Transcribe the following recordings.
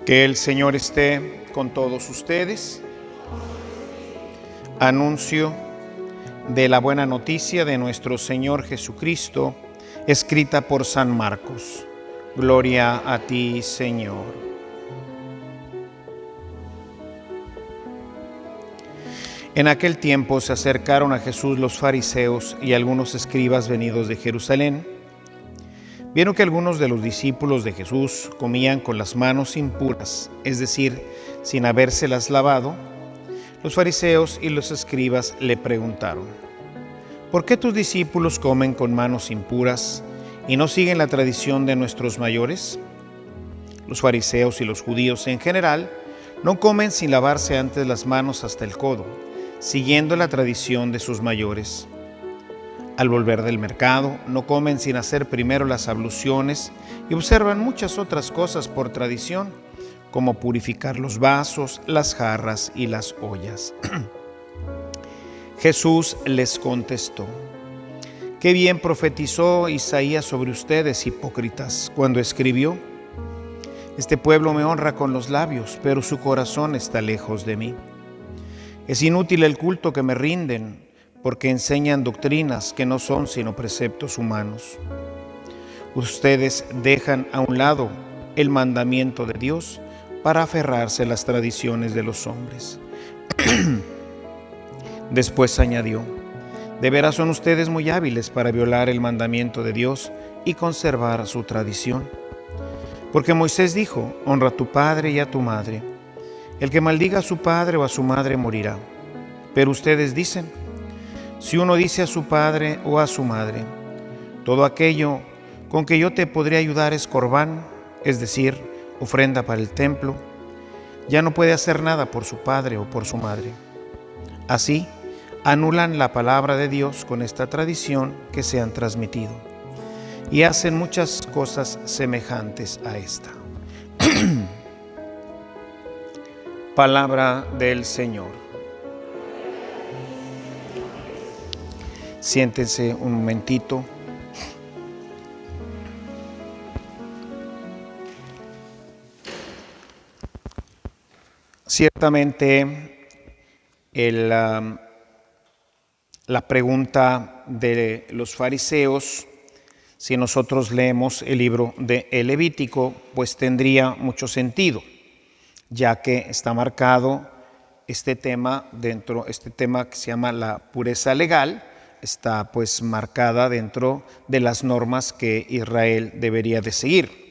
Que el Señor esté con todos ustedes. Anuncio de la buena noticia de nuestro Señor Jesucristo, escrita por San Marcos. Gloria a ti, Señor. En aquel tiempo se acercaron a Jesús los fariseos y algunos escribas venidos de Jerusalén. Vieron que algunos de los discípulos de Jesús comían con las manos impuras, es decir, sin habérselas lavado. Los fariseos y los escribas le preguntaron: ¿por qué tus discípulos comen con manos impuras y no siguen la tradición de nuestros mayores? Los fariseos y los judíos en general no comen sin lavarse antes las manos hasta el codo, siguiendo la tradición de sus mayores. Al volver del mercado, no comen sin hacer primero las abluciones y observan muchas otras cosas por tradición, como purificar los vasos, las jarras y las ollas. Jesús les contestó: «Qué bien profetizó Isaías sobre ustedes, hipócritas, cuando escribió: Este pueblo me honra con los labios, pero su corazón está lejos de mí. Es inútil el culto que me rinden, porque enseñan doctrinas que no son sino preceptos humanos. Ustedes dejan a un lado el mandamiento de Dios para aferrarse a las tradiciones de los hombres». Después añadió: «De veras son ustedes muy hábiles para violar el mandamiento de Dios y conservar su tradición. Porque Moisés dijo: honra a tu padre y a tu madre. El que maldiga a su padre o a su madre morirá. Pero ustedes dicen: si uno dice a su padre o a su madre, todo aquello con que yo te podría ayudar es corbán, es decir, ofrenda para el templo, ya no puede hacer nada por su padre o por su madre. Así, anulan la palabra de Dios con esta tradición que se han transmitido, y hacen muchas cosas semejantes a esta». Palabra del Señor. Siéntense un momentito. Ciertamente, la pregunta de los fariseos, si nosotros leemos el libro de Levítico, pues tendría mucho sentido, ya que está marcado este tema que se llama la pureza legal, está pues marcada dentro de las normas que Israel debería de seguir.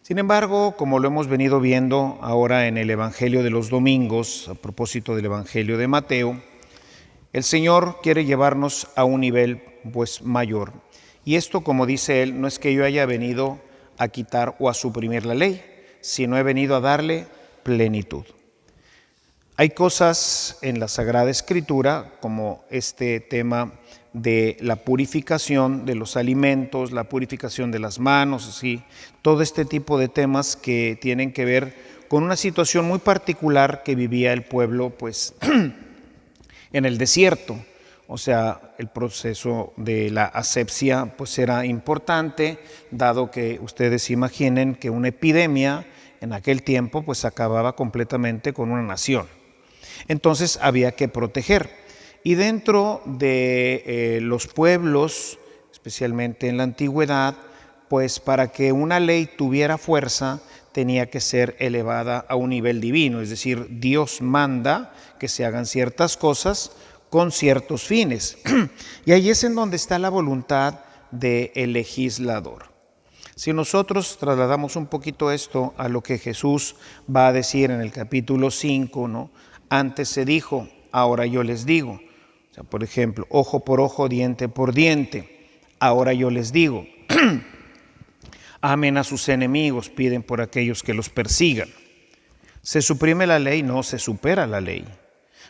Sin embargo, como lo hemos venido viendo ahora en el Evangelio de los domingos, a propósito del Evangelio de Mateo, el Señor quiere llevarnos a un nivel pues mayor. Y esto, como dice Él, no es que yo haya venido a quitar o a suprimir la ley, sino he venido a darle plenitud. Hay cosas en la Sagrada Escritura, como este tema de la purificación de los alimentos, la purificación de las manos, así, todo este tipo de temas que tienen que ver con una situación muy particular que vivía el pueblo, pues, en el desierto. O sea, el proceso de la asepsia, pues, era importante, dado que ustedes imaginen que una epidemia en aquel tiempo, pues, acababa completamente con una nación. Entonces había que proteger. Y dentro de los pueblos, especialmente en la antigüedad, pues para que una ley tuviera fuerza tenía que ser elevada a un nivel divino, es decir, Dios manda que se hagan ciertas cosas con ciertos fines. Y ahí es en donde está la voluntad del legislador. Si nosotros trasladamos un poquito esto a lo que Jesús va a decir en el capítulo 5, ¿no? Antes se dijo, ahora yo les digo. O sea, por ejemplo, ojo por ojo, diente por diente. Ahora yo les digo. Amen a sus enemigos, piden por aquellos que los persigan. ¿Se suprime la ley? No, se supera la ley.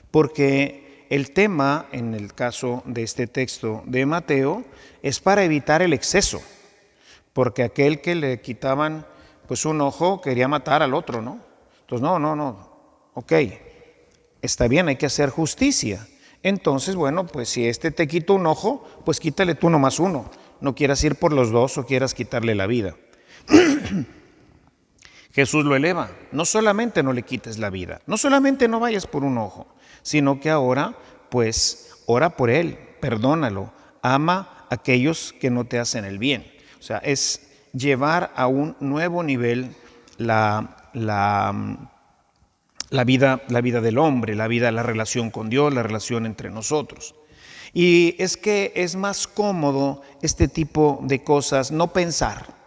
Porque el tema, en el caso de este texto de Mateo, es para evitar el exceso. Porque aquel que le quitaban pues un ojo quería matar al otro, ¿no? Entonces, no. Ok. Está bien, hay que hacer justicia. Entonces, bueno, pues si este te quita un ojo, pues quítale tú nomás uno. No quieras ir por los dos o quieras quitarle la vida. Jesús lo eleva. No solamente no le quites la vida, no solamente no vayas por un ojo, sino que ahora, pues, ora por él, perdónalo, ama a aquellos que no te hacen el bien. O sea, es llevar a un nuevo nivel la vida del hombre, la relación con Dios, la relación entre nosotros. Y es que es más cómodo este tipo de cosas no pensar.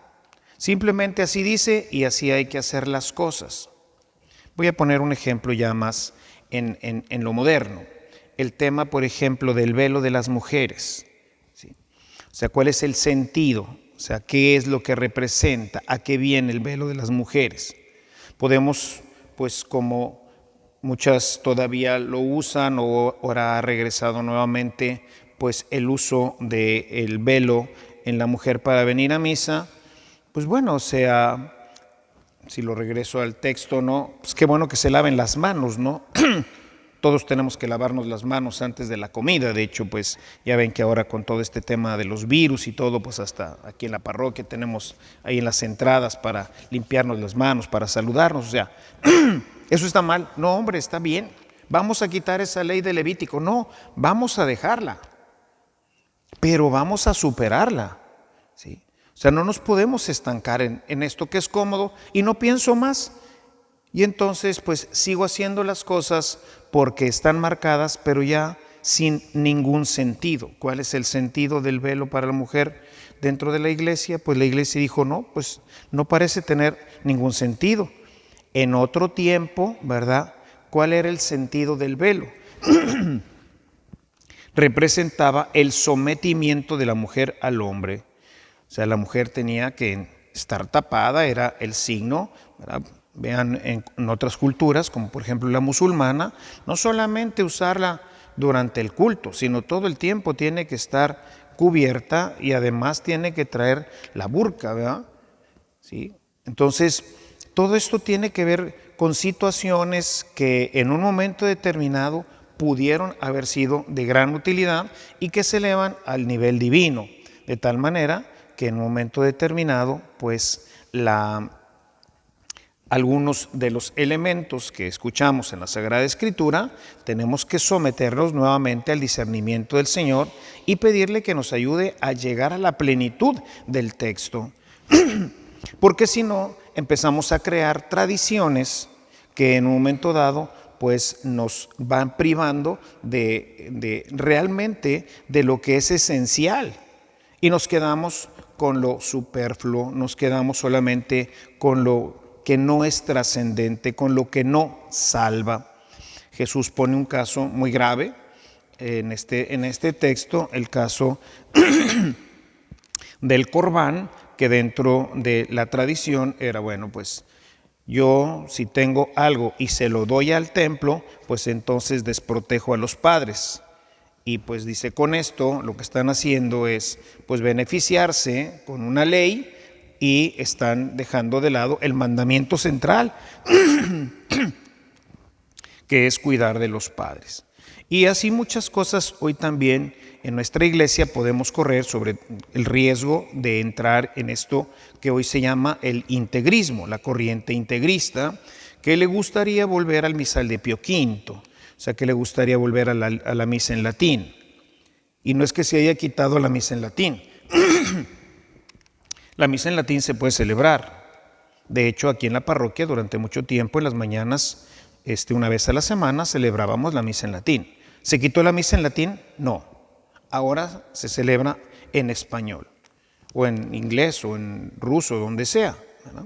Simplemente así dice y así hay que hacer las cosas. Voy a poner un ejemplo ya más en lo moderno. El tema, por ejemplo, del velo de las mujeres. ¿Sí? O sea, ¿cuál es el sentido? O sea, ¿qué es lo que representa? ¿A qué viene el velo de las mujeres? Podemos, pues como muchas todavía lo usan o ahora ha regresado nuevamente, pues el uso del velo en la mujer para venir a misa, pues bueno, o sea, si lo regreso al texto, ¿no? Pues qué bueno que se laven las manos, ¿no? Todos tenemos que lavarnos las manos antes de la comida. De hecho, pues ya ven que ahora con todo este tema de los virus y todo, pues hasta aquí en la parroquia tenemos ahí en las entradas para limpiarnos las manos, para saludarnos. O sea, ¿eso está mal? No, hombre, está bien. Vamos a quitar esa ley de Levítico. No, vamos a dejarla, pero vamos a superarla, ¿sí? O sea, no nos podemos estancar en esto que es cómodo y no pienso más. Y entonces, pues sigo haciendo las cosas porque están marcadas, pero ya sin ningún sentido. ¿Cuál es el sentido del velo para la mujer dentro de la iglesia? Pues la iglesia dijo, no, pues no parece tener ningún sentido. En otro tiempo, ¿verdad? ¿Cuál era el sentido del velo? Representaba el sometimiento de la mujer al hombre. O sea, la mujer tenía que estar tapada, era el signo, ¿verdad? Vean en otras culturas, como por ejemplo la musulmana, no solamente usarla durante el culto, sino todo el tiempo tiene que estar cubierta y además tiene que traer la burka, ¿verdad? ¿Sí? Entonces, todo esto tiene que ver con situaciones que en un momento determinado pudieron haber sido de gran utilidad y que se elevan al nivel divino, de tal manera que en un momento determinado, pues algunos de los elementos que escuchamos en la Sagrada Escritura, tenemos que someternos nuevamente al discernimiento del Señor y pedirle que nos ayude a llegar a la plenitud del texto. Porque si no, empezamos a crear tradiciones que en un momento dado pues nos van privando de realmente de lo que es esencial y nos quedamos con lo superfluo, nos quedamos solamente con lo que no es trascendente, con lo que no salva. Jesús pone un caso muy grave en este texto, el caso del Corbán, que dentro de la tradición era, bueno, pues yo si tengo algo y se lo doy al templo, pues entonces desprotejo a los padres. Y pues dice, con esto lo que están haciendo es pues beneficiarse con una ley y están dejando de lado el mandamiento central, que es cuidar de los padres. Y así muchas cosas hoy también en nuestra iglesia podemos correr sobre el riesgo de entrar en esto que hoy se llama el integrismo, la corriente integrista, que le gustaría volver al misal de Pío V, o sea, que le gustaría volver a la misa en latín. Y no es que se haya quitado la misa en latín. La misa en latín se puede celebrar. De hecho, aquí en la parroquia durante mucho tiempo, en las mañanas, una vez a la semana, celebrábamos la misa en latín. ¿Se quitó la misa en latín? No. Ahora se celebra en español, o en inglés, o en ruso, donde sea, ¿verdad?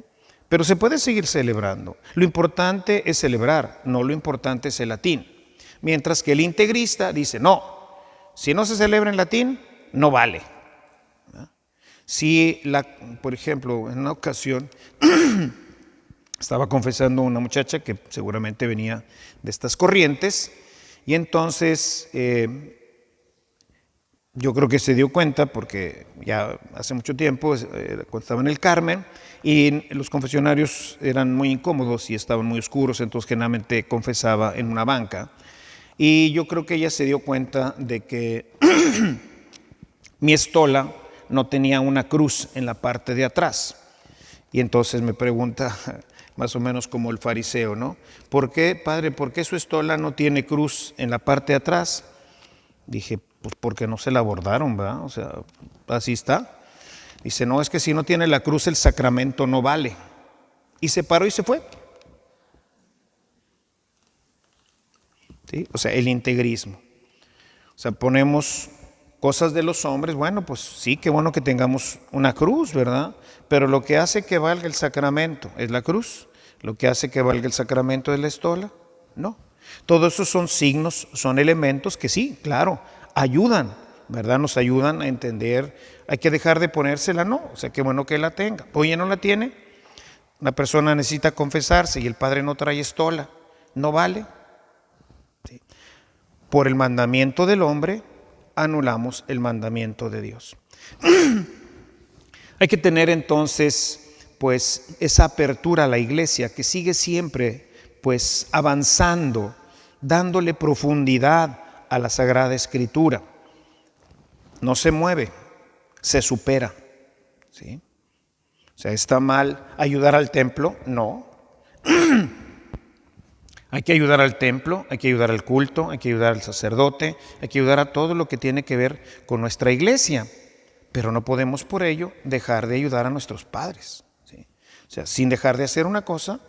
Pero se puede seguir celebrando. Lo importante es celebrar, no lo importante es el latín. Mientras que el integrista dice, no, si no se celebra en latín, no vale. Si, por ejemplo, en una ocasión estaba confesando una muchacha que seguramente venía de estas corrientes y entonces yo creo que se dio cuenta porque ya hace mucho tiempo cuando estaba en el Carmen y los confesionarios eran muy incómodos y estaban muy oscuros, entonces generalmente confesaba en una banca. Y yo creo que ella se dio cuenta de que mi estola no tenía una cruz en la parte de atrás. Y entonces me pregunta, más o menos como el fariseo, ¿no? ¿Por qué, padre, por qué su estola no tiene cruz en la parte de atrás? Dije, pues porque no se la bordaron, ¿verdad? O sea, así está. Dice, no, es que si no tiene la cruz el sacramento no vale. Y se paró y se fue. ¿Sí? O sea, el integrismo. O sea, ponemos cosas de los hombres, bueno, pues sí, qué bueno que tengamos una cruz, ¿verdad? Pero lo que hace que valga el sacramento es la cruz. Lo que hace que valga el sacramento es la estola. No. Todos esos son signos, son elementos que sí, claro, ayudan, ¿verdad? Nos ayudan a entender. Hay que dejar de ponérsela, no. O sea, qué bueno que la tenga. Oye, ¿no la tiene? Una persona necesita confesarse y el padre no trae estola. ¿No vale? Sí. Por el mandamiento del hombre anulamos el mandamiento de Dios. Hay que tener entonces pues esa apertura a la iglesia que sigue siempre pues avanzando, dándole profundidad a la Sagrada Escritura. No se mueve, se supera. ¿Sí? O sea, ¿está mal ayudar al templo? No. Hay que ayudar al templo, hay que ayudar al culto, hay que ayudar al sacerdote, hay que ayudar a todo lo que tiene que ver con nuestra iglesia, pero no podemos por ello dejar de ayudar a nuestros padres. ¿Sí? O sea, sin dejar de hacer una cosa,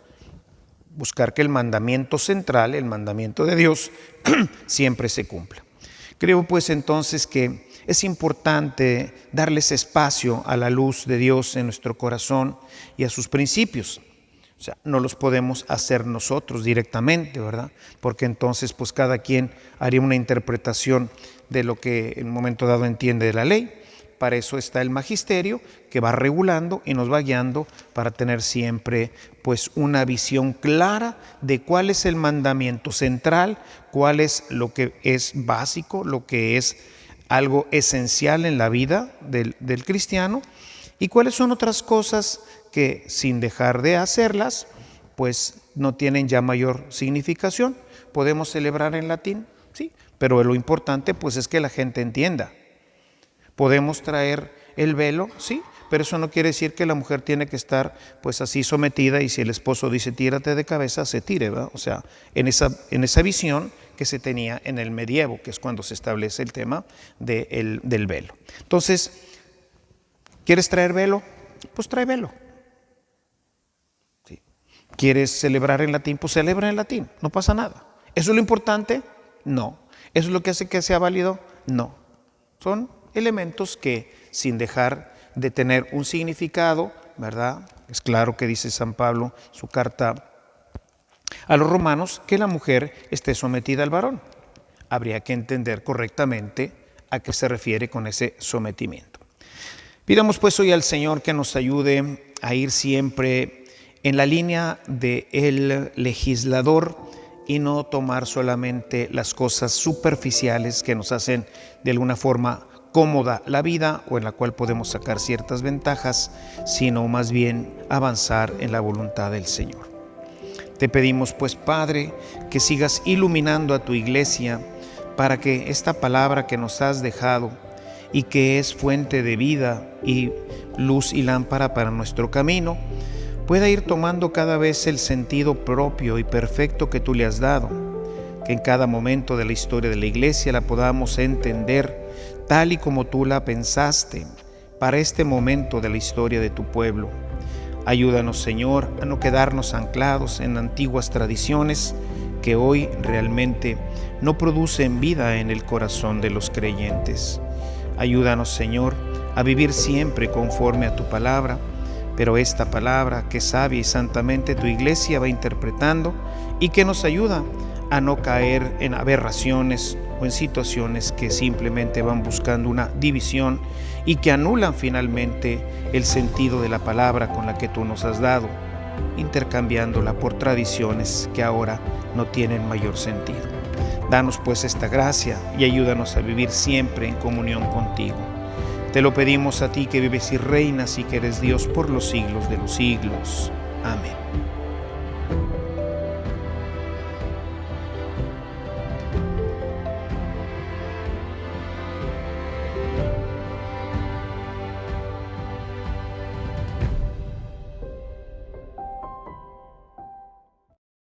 buscar que el mandamiento central, el mandamiento de Dios, siempre se cumpla. Creo pues entonces que es importante darles espacio a la luz de Dios en nuestro corazón y a sus principios. O sea, no los podemos hacer nosotros directamente, ¿verdad? Porque entonces pues cada quien haría una interpretación de lo que en un momento dado entiende de la ley. Para eso está el magisterio que va regulando y nos va guiando para tener siempre pues una visión clara de cuál es el mandamiento central, cuál es lo que es básico, lo que es algo esencial en la vida del cristiano y cuáles son otras cosas que sin dejar de hacerlas, pues no tienen ya mayor significación. Podemos celebrar en latín, sí, pero lo importante pues es que la gente entienda. Podemos traer el velo, sí, pero eso no quiere decir que la mujer tiene que estar pues así sometida y si el esposo dice tírate de cabeza, se tire, ¿verdad? O sea, en esa visión que se tenía en el medievo, que es cuando se establece el tema del velo. Entonces, ¿quieres traer velo? Pues trae velo. ¿Quieres celebrar en latín? Pues celebra en latín, no pasa nada. ¿Eso es lo importante? No. ¿Eso es lo que hace que sea válido? No. Son elementos que sin dejar de tener un significado, ¿verdad? Es claro que dice San Pablo, su carta a los romanos, que la mujer esté sometida al varón. Habría que entender correctamente a qué se refiere con ese sometimiento. Pidamos pues hoy al Señor que nos ayude a ir siempre en la línea del legislador y no tomar solamente las cosas superficiales que nos hacen de alguna forma cómoda la vida o en la cual podemos sacar ciertas ventajas, sino más bien avanzar en la voluntad del Señor. Te pedimos pues, Padre, que sigas iluminando a tu iglesia para que esta palabra que nos has dejado y que es fuente de vida y luz y lámpara para nuestro camino, pueda ir tomando cada vez el sentido propio y perfecto que tú le has dado, que en cada momento de la historia de la iglesia la podamos entender tal y como tú la pensaste para este momento de la historia de tu pueblo. Ayúdanos, Señor, a no quedarnos anclados en antiguas tradiciones que hoy realmente no producen vida en el corazón de los creyentes. Ayúdanos, Señor, a vivir siempre conforme a tu palabra, pero esta palabra que sabia y santamente tu iglesia va interpretando y que nos ayuda a no caer en aberraciones o en situaciones que simplemente van buscando una división y que anulan finalmente el sentido de la palabra con la que tú nos has dado, intercambiándola por tradiciones que ahora no tienen mayor sentido. Danos pues esta gracia y ayúdanos a vivir siempre en comunión contigo. Te lo pedimos a ti que vives y reinas y que eres Dios por los siglos de los siglos. Amén.